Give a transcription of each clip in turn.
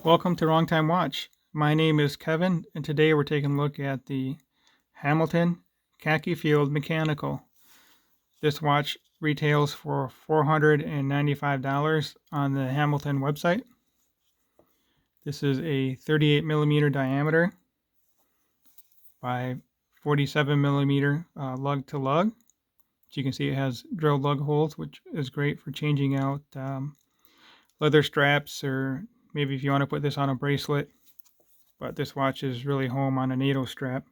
Welcome to Wrong Time Watch. My name is Kevin, and today we're taking a look at the Hamilton Khaki Field Mechanical. This watch retails for $495 on the Hamilton website. This is a 38 millimeter diameter by 47 millimeter lug to lug. As you can see, it has drilled lug holes, which is great for changing out leather straps, or maybe if you want to put this on a bracelet. But this watch is really home on a NATO strap.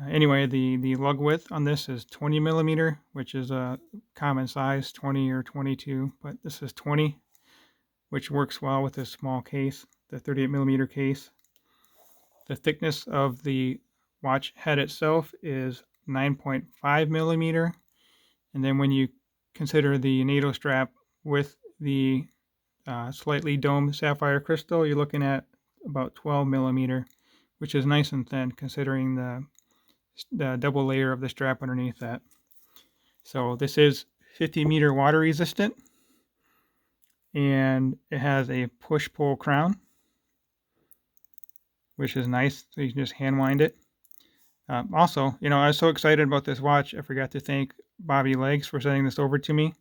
Anyway, the lug width on this is 20 millimeter, which is a common size, 20 or 22, but this is 20, which works well with this small case, the 38 millimeter case. The thickness of the watch head itself is 9.5 millimeter, and then when you consider the NATO strap with the slightly domed sapphire crystal, you're looking at about 12 millimeter, which is nice and thin considering the double layer of the strap underneath that. So this is 50-meter water resistant, and it has a push-pull crown, which is nice. So you can just hand wind it. Also, I was so excited about this watch, I forgot to thank Bobby Legs for sending this over to me.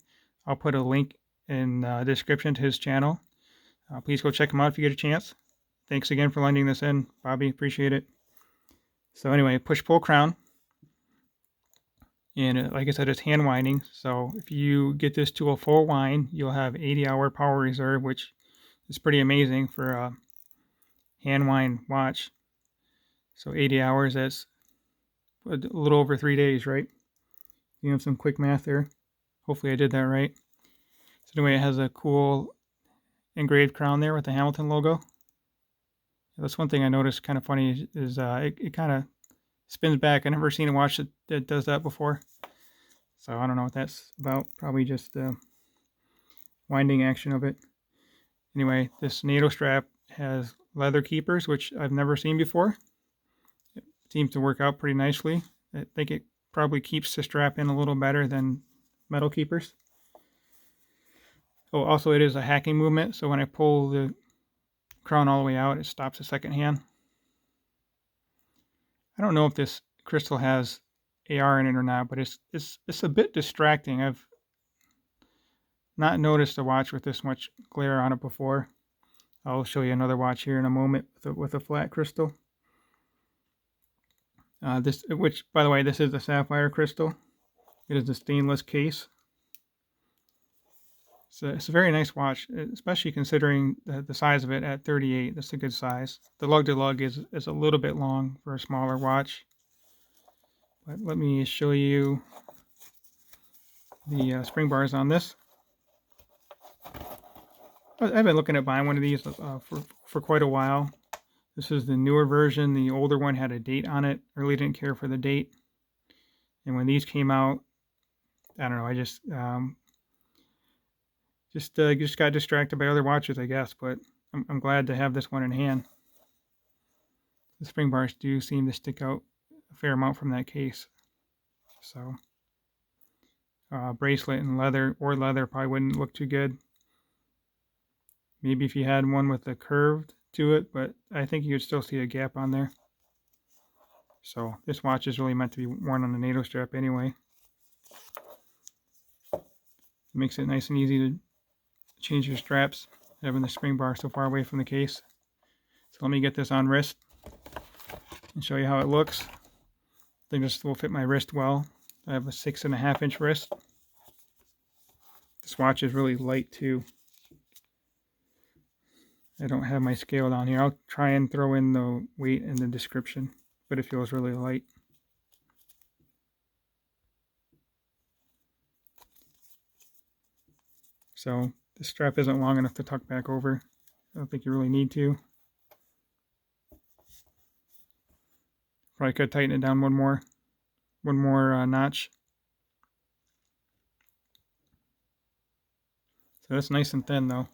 I'll put a link in the description to his channel. Please go check him out if you get a chance. Thanks again for lending this in, Bobby. Appreciate it. So anyway, push-pull crown. And like I said, it's hand winding. So if you get this to a full wind, you'll have 80-hour power reserve, which is pretty amazing for a hand wind watch. So 80 hours, that's a little over 3 days, right? You have some quick math there. Hopefully I did that right. So anyway, it has a cool engraved crown there with the Hamilton logo. That's one thing I noticed kind of funny is it kind of spins back. I've never seen a watch that does that before. So I don't know what that's about. Probably just the winding action of it. Anyway, this NATO strap has leather keepers, which I've never seen before. It seems to work out pretty nicely. I think it probably keeps the strap in a little better than metal keepers. Oh, also it is a hacking movement, so when I pull the crown all the way out, it stops the second hand. I don't know if this crystal has AR in it or not, but it's a bit distracting. I've not noticed a watch with this much glare on it before. I'll show you another watch here in a moment with a flat crystal. Which, by the way, this is a sapphire crystal. It is a stainless case. So it's a very nice watch, especially considering the size of it at 38. That's a good size. The lug to lug is a little bit long for a smaller watch. But let me show you the spring bars on this. I've been looking at buying one of these for quite a while. This is the newer version. The older one had a date on it. I really didn't care for the date. And when these came out, I don't know, I just got distracted by other watches, I guess. But I'm glad to have this one in hand. The spring bars do seem to stick out a fair amount from that case. So bracelet and leather probably wouldn't look too good. Maybe if you had one with a curved to it, but I think you could still see a gap on there. So this watch is really meant to be worn on the NATO strap anyway. It makes it nice and easy to change your straps, having the spring bar so far away from the case. So let me get this on wrist and show you how it looks. I think this will fit my wrist well. I have a 6.5 inch wrist. This watch is really light too. I don't have my scale down here. I'll try and throw in the weight in the description, but it feels really light. So the strap isn't long enough to tuck back over. I don't think you really need to. Probably could tighten it down one more notch. So that's nice and thin though.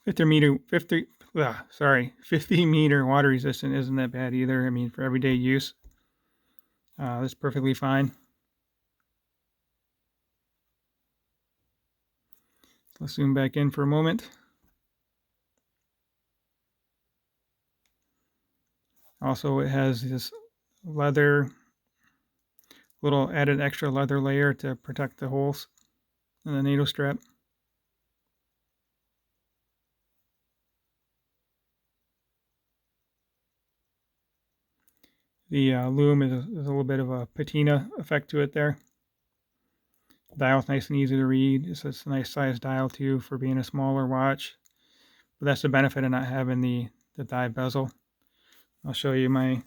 50 meter water resistant isn't that bad either. I mean, for everyday use, that's perfectly fine. let's zoom back in for a moment. Also, it has this leather, little added extra leather layer to protect the holes in the NATO strap. The loom is a little bit of a patina effect to it there. The dial's nice and easy to read. It's a nice size dial too for being a smaller watch. But that's the benefit of not having the die bezel. I'll show you my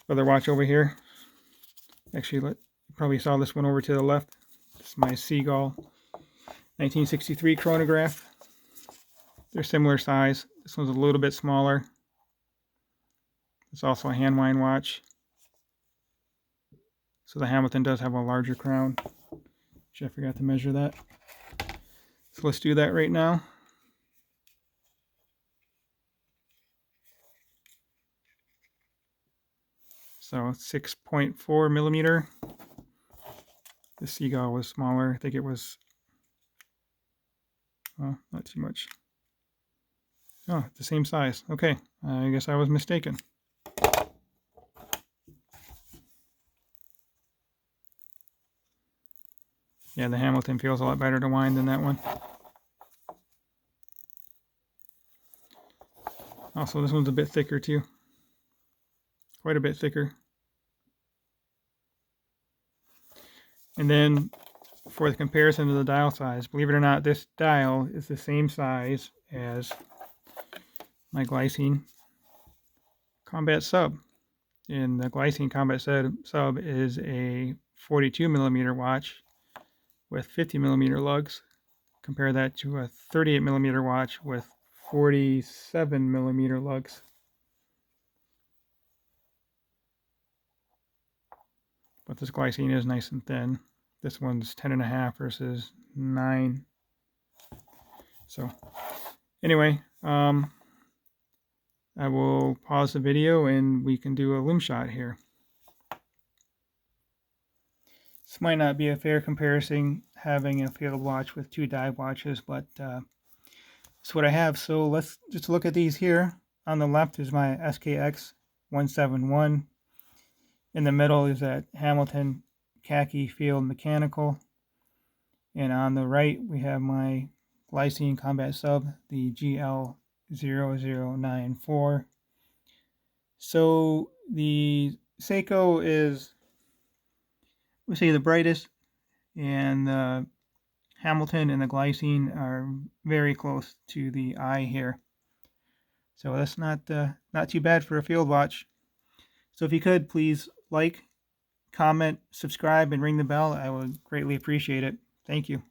other watch over here. Actually, you probably saw this one over to the left. This is my Seagull 1963 chronograph. They're similar size. This one's a little bit smaller. It's also a hand wind watch. So the Hamilton does have a larger crown. Which I forgot to measure that. So let's do that right now. So 6.4 millimeter. The Seagull was smaller. I think it was, well, not too much. Oh, the same size. Okay, I guess I was mistaken. Yeah, the Hamilton feels a lot better to wind than that one. Also, this one's a bit thicker too. Quite a bit thicker. And then for the comparison of the dial size, believe it or not, this dial is the same size as my Glycine Combat Sub. And the Glycine Combat Sub is a 42 millimeter watch with 50 millimeter lugs. Compare that to a 38 millimeter watch with 47 millimeter lugs. But this Glycine is nice and thin. This one's 10.5 versus 9. So anyway, I will pause the video and we can do a loom shot here. This might not be a fair comparison having a field watch with two dive watches, but that's what I have. So let's just look at these here. On the left is my SKX 171. In the middle is that Hamilton Khaki Field Mechanical. And on the right we have my Glycine Combat Sub, the GL0094. So the Seiko is, we say, the brightest, and the Hamilton and the Glycine are very close to the eye here. So that's not too bad for a field watch. So if you could, please like, comment, subscribe, and ring the bell. I would greatly appreciate it. Thank you.